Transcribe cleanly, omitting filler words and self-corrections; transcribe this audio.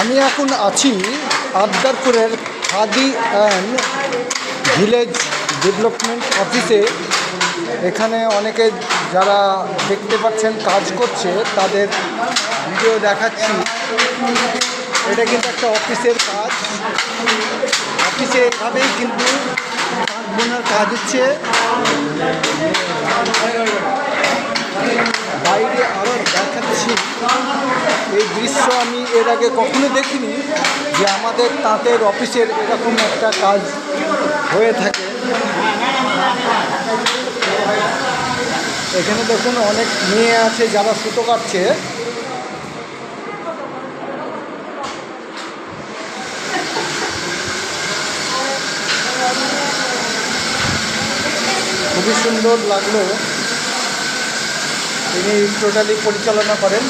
আমি এখন আছি আবদারপুরের খাদি অ্যান্ড ভিলেজ ডেভেলপমেন্ট অফিসে। এখানে অনেকে যারা দেখতে পাচ্ছেন কাজ করছে তাদের ভিডিও দেখাচ্ছি। এটা কিন্তু একটা অফিসের কাজ। অফিসে এভাবেই কিন্তু কাঠ বোনার কাজ হচ্ছে। বাইরে আরও দেখাচ্ছি এই দৃশ্য। আমি এর আগে কখনো দেখিনি যে আমাদের তাঁতের অফিসের এরকম একটা কাজ হয়ে থাকে। এখানে দেখুন অনেক মেয়ে আছে যারা সুতো কাটছে। খুবই সুন্দর লাগলো। তিনি টোটালি পরিচালনা করেন।